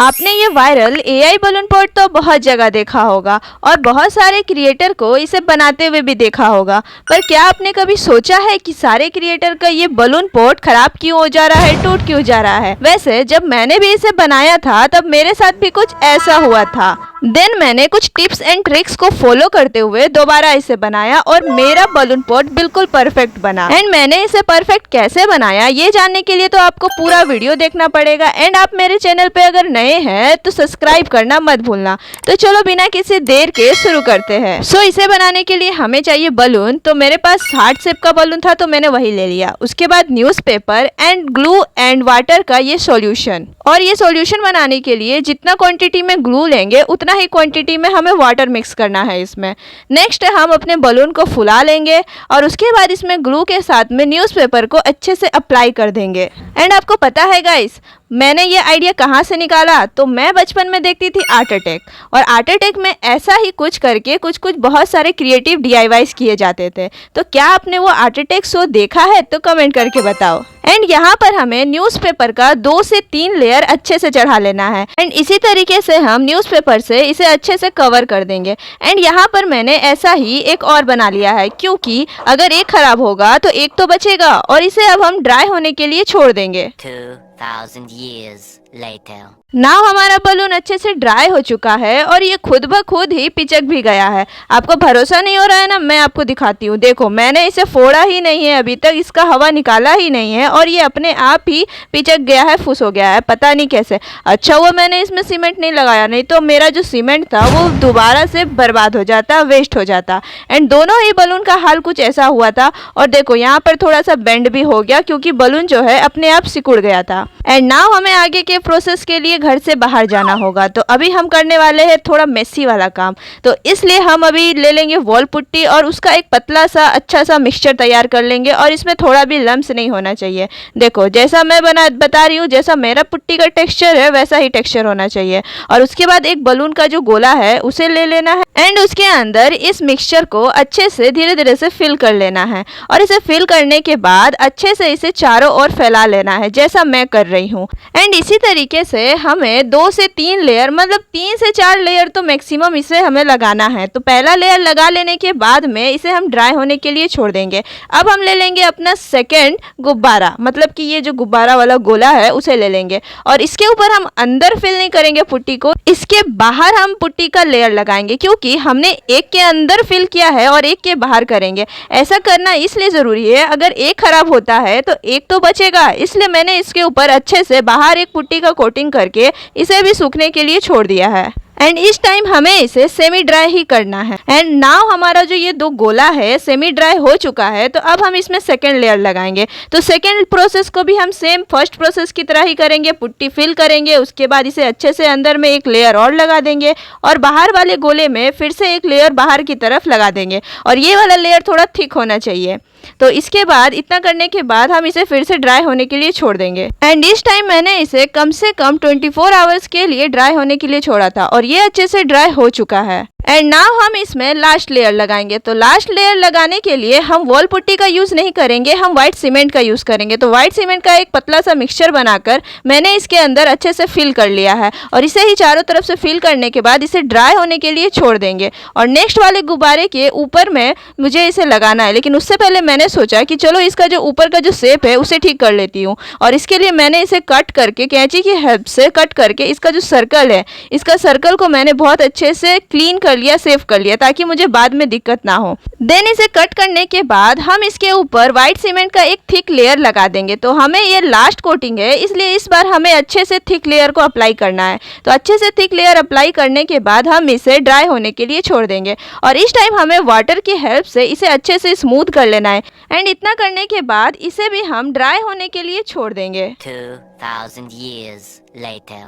आपने ये viral AI balloon port तो बहुत जगह देखा होगा और बहुत सारे क्रिएटर को इसे बनाते हुए भी देखा होगा, पर क्या आपने कभी सोचा है कि सारे क्रिएटर का ये बलून पोर्ट खराब क्यों हो जा रहा है, टूट क्यों जा रहा है। वैसे जब मैंने भी इसे बनाया था तब मेरे साथ भी कुछ ऐसा हुआ था। देन मैंने कुछ टिप्स एंड ट्रिक्स को फॉलो करते हुए दोबारा इसे बनाया और मेरा बलून पोर्ट बिल्कुल परफेक्ट बना। एंड मैंने इसे परफेक्ट कैसे बनाया ये जानने के लिए तो आपको पूरा वीडियो देखना पड़ेगा। एंड आप मेरे चैनल पे अगर नए हैं तो सब्सक्राइब करना मत भूलना। तो चलो बिना किसी देर के शुरू करते हैं। सो इसे बनाने के लिए हमें चाहिए बलून। तो मेरे पास हार्ट शेप का बलून था तो मैंने वही ले लिया। उसके बाद newspaper and glue and water का ये सॉल्यूशन। और ये सॉल्यूशन बनाने के लिए जितना क्वांटिटी में ग्लू लेंगे उतना ही क्वांटिटी में हमें वाटर मिक्स करना है इसमें। नेक्स्ट हम अपने बलून को फुला लेंगे और उसके बाद इसमें ग्लू के साथ में न्यूज़पेपर को अच्छे से अप्लाई कर देंगे। एंड आपको पता है गाइस, मैंने ये आइडिया कहाँ से निकाला? तो मैं बचपन में देखती थी आर्ट अटैक, और आर्ट अटैक में ऐसा ही कुछ करके कुछ बहुत सारे क्रिएटिव DIYs किए जाते थे। तो क्या आपने वो आर्ट अटैक शो देखा है? तो कमेंट करके बताओ। एंड यहाँ पर हमें न्यूज़पेपर का 2 से 3 लेयर अच्छे से चढ़ा लेना है। एंड इसी तरीके से हम न्यूज़पेपर से इसे अच्छे से कवर कर देंगे। एंड यहाँ पर मैंने ऐसा ही एक और बना लिया है, क्योंकि अगर एक खराब होगा तो एक तो बचेगा। और इसे अब हम ड्राई होने के लिए छोड़ देंगे। 2000 years later. नाउ हमारा बलून अच्छे से ड्राई हो चुका है और ये खुद ब खुद ही पिचक भी गया है। आपको भरोसा नहीं हो रहा है ना? मैं आपको दिखाती हूँ। देखो, मैंने इसे फोड़ा ही नहीं है अभी तक, इसका हवा निकाला ही नहीं है और ये अपने आप ही पिचक गया है, फुस हो गया है, पता नहीं कैसे। अच्छा हुआ मैंने इसमें सीमेंट नहीं लगाया, नहीं तो मेरा जो सीमेंट था वो दोबारा से बर्बाद हो जाता, वेस्ट हो जाता। एंड दोनों ही बलून का हाल कुछ ऐसा हुआ था। और देखो यहाँ पर थोड़ा सा बेंड भी हो गया क्योंकि बलून जो है अपने आप सिकुड़ गया था। एंड नाउ हमें आगे के प्रोसेस के लिए घर से बाहर जाना होगा। तो अभी हम करने वाले हैं थोड़ा मेसी वाला काम। तो इसलिए हम अभी ले लेंगे वॉल पुट्टी और उसका एक पतला सा अच्छा सा मिक्सचर तैयार कर लेंगे। और इसमें थोड़ा भी लम्स नहीं होना चाहिए। देखो जैसा मैं बता रही हूँ, जैसा मेरा पुट्टी का टेक्सचर है वैसा ही टेक्सचर होना चाहिए। और उसके बाद एक बलून का जो गोला है उसे ले लेना है एंड उसके अंदर इस मिक्सचर को अच्छे से धीरे धीरे से फिल कर लेना है। और इसे फिल करने के बाद अच्छे से इसे चारों ओर फैला लेना है जैसा मैं कर रही हूँ। एंड इसी तरीके से हमें 2 से 3 लेयर, मतलब 3 से 4 लेयर तो मैक्सिमम इसे हमें लगाना है। तो पहला लेयर लगा लेने के बाद में इसे हम ड्राई होने के लिए छोड़ देंगे। अब हम ले लेंगे अपना सेकंड गुब्बारा, मतलब कि ये जो गुब्बारा वाला गोला है उसे ले लेंगे और इसके ऊपर हम अंदर फिल नहीं करेंगे पुट्टी को, इसके बाहर हम पुट्टी का लेयर लगाएंगे क्योंकि हमने एक के अंदर फिल किया है और एक के बाहर करेंगे। ऐसा करना इसलिए ज़रूरी है, अगर एक खराब होता है तो एक तो बचेगा, इसलिए मैंने इसके ऊपर अच्छे से बाहर एक पुट्टी का कोटिंग करके इसे भी सूखने के लिए छोड़ दिया है। एंड इस टाइम हमें इसे सेमी ड्राई ही करना है। एंड नाउ हमारा जो ये 2 गोला है सेमी ड्राई हो चुका है। तो अब हम इसमें सेकंड लेयर लगाएंगे। तो सेकंड प्रोसेस को भी हम सेम फर्स्ट प्रोसेस की तरह ही करेंगे। पुट्टी फिल करेंगे, उसके बाद इसे अच्छे से अंदर में एक लेयर और लगा देंगे और बाहर वाले गोले में फिर से एक लेयर बाहर की तरफ लगा देंगे। और ये वाला लेयर थोड़ा थिक होना चाहिए। तो इसके बाद इतना करने के बाद हम इसे फिर से ड्राई होने के लिए छोड़ देंगे। एंड इस टाइम मैंने इसे कम से कम 24 आवर्स के लिए ड्राई होने के लिए छोड़ा था और ये अच्छे से ड्राई हो चुका है। एंड नाउ हम इसमें लास्ट लेयर लगाएंगे। तो लास्ट लेयर लगाने के लिए हम वॉल पुट्टी का यूज़ नहीं करेंगे, हम व्हाइट सीमेंट का यूज़ करेंगे। तो व्हाइट सीमेंट का एक पतला सा मिक्सचर बनाकर मैंने इसके अंदर अच्छे से फिल कर लिया है और इसे ही चारों तरफ से फिल करने के बाद इसे ड्राई होने के लिए छोड़ देंगे। और नेक्स्ट वाले गुब्बारे के ऊपर में मुझे इसे लगाना है, लेकिन उससे पहले मैंने सोचा कि चलो इसका जो ऊपर का जो शेप है उसे ठीक कर लेती हूँ। और इसके लिए मैंने इसे कट करके, कैंची की हेल्प से कट करके, इसका जो सर्कल है, इसका सर्कल को मैंने बहुत अच्छे से क्लीन कर लिया, सेव कर लिया, ताकि मुझे बाद में दिक्कत ना हो। देन इसे कट करने के बाद हम इसके ऊपर व्हाइट सीमेंट का एक थिक लेयर लगा देंगे। तो हमें ये लास्ट कोटिंग है, इसलिए इस बार हमें अच्छे से थिक लेयर को अप्लाई करना है। तो अच्छे से थिक लेयर अप्लाई करने के बाद हम इसे ड्राई होने के लिए छोड़ देंगे। और इस टाइम हमें वाटर की हेल्प से इसे अच्छे से स्मूथ कर लेना है। एंड इतना करने के बाद इसे भी हम ड्राई होने के लिए छोड़ देंगे। 2000 years later.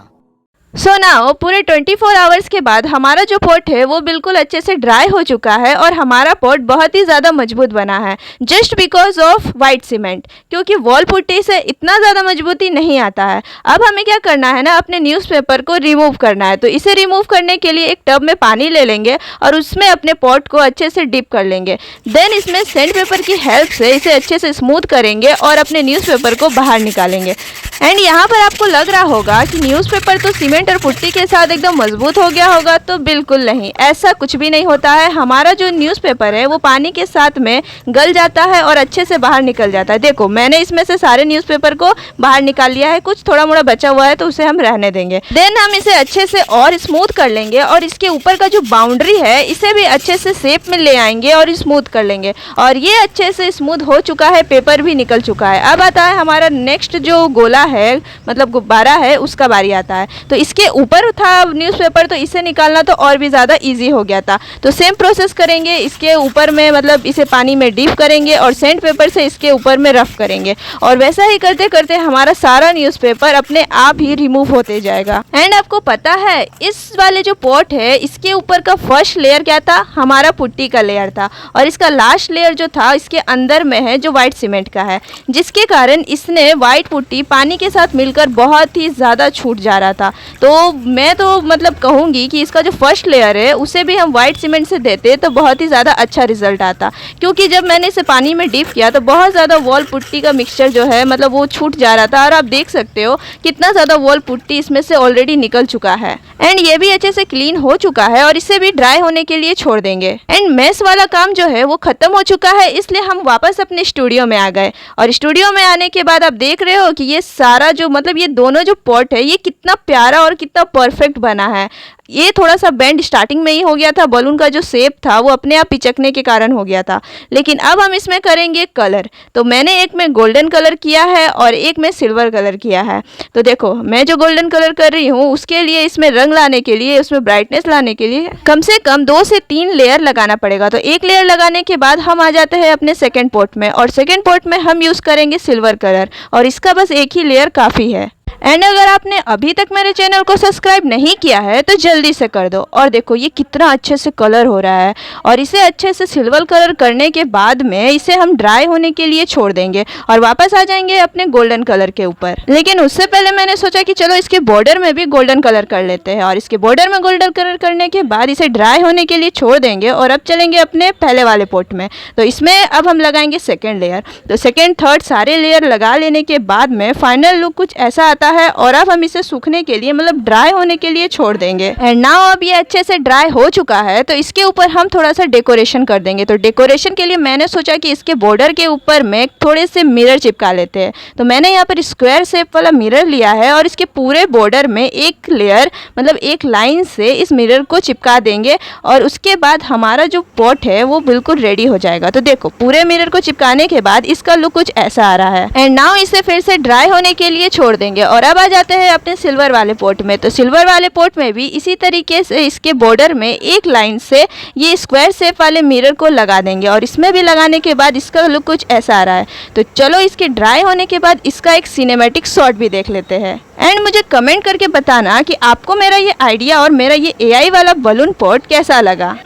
सो नाउ पूरे 24 आवर्स के बाद हमारा जो पोट है वो बिल्कुल अच्छे से ड्राई हो चुका है और हमारा पोट बहुत ही ज़्यादा मजबूत बना है, just because of white cement, क्योंकि वॉल पुट्टी से इतना ज़्यादा मजबूती नहीं आता है। अब हमें क्या करना है ना, अपने न्यूज़पेपर को रिमूव करना है। तो इसे रिमूव करने के लिए एक टब में पानी ले लेंगे और उसमें अपने पोट को अच्छे से डिप कर लेंगे। देन इसमें सैंड पेपर की हेल्प से इसे अच्छे से स्मूथ करेंगे और अपने न्यूज़पेपर को बाहर निकालेंगे। एंड यहाँ पर आपको लग रहा होगा कि न्यूज़पेपर तो सीमेंट सीमेंट और पुट्टी के साथ एकदम मजबूत हो गया होगा, तो बिल्कुल नहीं, ऐसा कुछ भी नहीं होता है। हमारा जो न्यूज़पेपर है वो पानी के साथ में गल जाता है और अच्छे से बाहर निकल जाता है। देखो मैंने इसमें से सारे न्यूज़पेपर को बाहर निकाल लिया है, कुछ थोड़ा मोड़ा बचा हुआ है तो उसे हम रहने देंगे। देन हम इसे अच्छे से और स्मूथ कर लेंगे और इसके ऊपर का जो बाउंड्री है इसे भी अच्छे से शेप में ले आएंगे और स्मूथ कर लेंगे। और ये अच्छे से स्मूथ हो चुका है, पेपर भी निकल चुका है। अब आता है हमारा नेक्स्ट जो गोला है, मतलब गुब्बारा है, उसका बारी आता है। तो इसके ऊपर था न्यूज़पेपर, तो इसे निकालना तो और भी ज़्यादा ईजी हो गया था। तो सेम प्रोसेस करेंगे, इसके ऊपर में मतलब इसे पानी में डीप करेंगे और सैंड पेपर से इसके ऊपर में रफ करेंगे। और वैसा ही करते करते हमारा सारा न्यूज़पेपर अपने आप ही रिमूव होते जाएगा। एंड आपको पता है इस वाले जो पॉट है इसके ऊपर का फर्स्ट लेयर क्या था? हमारा पुट्टी का लेयर था। और इसका लास्ट लेयर जो था इसके अंदर में है, जो वाइट सीमेंट का है, जिसके कारण इसने वाइट पुट्टी पानी के साथ मिलकर बहुत ही ज़्यादा छूट जा रहा था। तो मैं तो मतलब कहूँगी कि इसका जो फर्स्ट लेयर है उसे भी हम वाइट सीमेंट से देते तो बहुत ही ज़्यादा अच्छा रिजल्ट आता। क्योंकि जब मैंने इसे पानी में डीप किया तो बहुत ज़्यादा वॉल पुट्टी का मिक्सचर जो है मतलब वो छूट जा रहा था। और आप देख सकते हो कितना ज़्यादा वॉल पुट्टी इसमें से ऑलरेडी निकल चुका है। एंड ये भी अच्छे से क्लीन हो चुका है और इसे भी ड्राई होने के लिए छोड़ देंगे। एंड मेस वाला काम जो है वो खत्म हो चुका है, इसलिए हम वापस अपने स्टूडियो में आ गए। और स्टूडियो में आने के बाद आप देख रहे हो कि ये सारा जो मतलब ये दोनों जो पॉट है ये कितना प्यारा और कितना परफेक्ट बना है। ये थोड़ा सा बेंड स्टार्टिंग में ही हो गया था, बलून का जो शेप था वो अपने आप पिचकने के कारण हो गया था। लेकिन अब हम इसमें करेंगे कलर। तो मैंने एक में गोल्डन कलर किया है और एक में सिल्वर कलर किया है। तो देखो मैं जो गोल्डन कलर कर रही हूँ उसके लिए इसमें रंग लाने के लिए, उसमें ब्राइटनेस लाने के लिए कम से कम 2 से 3 लेयर लगाना पड़ेगा। तो एक लेयर लगाने के बाद हम आ जाते हैं अपने सेकेंड पॉट में, और सेकेंड पॉट में हम यूज़ करेंगे सिल्वर कलर, और इसका बस एक ही लेयर काफ़ी है। एंड अगर आपने अभी तक मेरे चैनल को सब्सक्राइब नहीं किया है तो जल्दी से कर दो। और देखो ये कितना अच्छे से कलर हो रहा है। और इसे अच्छे से सिल्वर कलर करने के बाद में इसे हम ड्राई होने के लिए छोड़ देंगे और वापस आ जाएंगे अपने गोल्डन कलर के ऊपर। लेकिन उससे पहले मैंने सोचा कि चलो इसके बॉर्डर में भी गोल्डन कलर कर लेते हैं। और इसके बॉर्डर में गोल्डन कलर करने के बाद इसे ड्राई होने के लिए छोड़ देंगे और अब चलेंगे अपने पहले वाले पॉट में। तो इसमें अब हम लगाएंगे सेकेंड लेयर। तो सेकेंड थर्ड सारे लेयर लगा लेने के बाद में फाइनल लुक कुछ ऐसा आता है। और अब हम इसे सूखने के लिए मतलब ड्राई होने के लिए छोड़ देंगे। एंड नाउ अब ये अच्छे से ड्राई हो चुका है, तो इसके ऊपर हम थोड़ा सा डेकोरेशन कर देंगे। तो डेकोरेशन के लिए मैंने सोचा कि इसके बॉर्डर के ऊपर में थोड़े से मिरर चिपका लेते हैं। तो मैंने यहाँ पर स्क्वायर शेप वाला मिरर लिया है और इसके पूरे बॉर्डर में एक लेयर मतलब एक लाइन से इस मिरर को चिपका देंगे। और उसके बाद हमारा जो पॉट है वो बिल्कुल रेडी हो जाएगा। तो देखो पूरे मिरर को चिपकाने के बाद इसका लुक कुछ ऐसा आ रहा है। एंड नाउ इसे फिर से ड्राई होने के लिए छोड़ देंगे। और अब आ जाते हैं अपने सिल्वर वाले पॉट में। तो सिल्वर वाले पॉट में भी इसी तरीके से इसके बॉर्डर में एक लाइन से ये स्क्वायर शेप वाले मिरर को लगा देंगे। और इसमें भी लगाने के बाद इसका लुक कुछ ऐसा आ रहा है। तो चलो इसके ड्राई होने के बाद इसका एक सिनेमैटिक शॉट भी देख लेते हैं। एंड मुझे कमेंट करके बताना कि आपको मेरा ये आइडिया और मेरा ये AI वाला बलून पॉट कैसा लगा।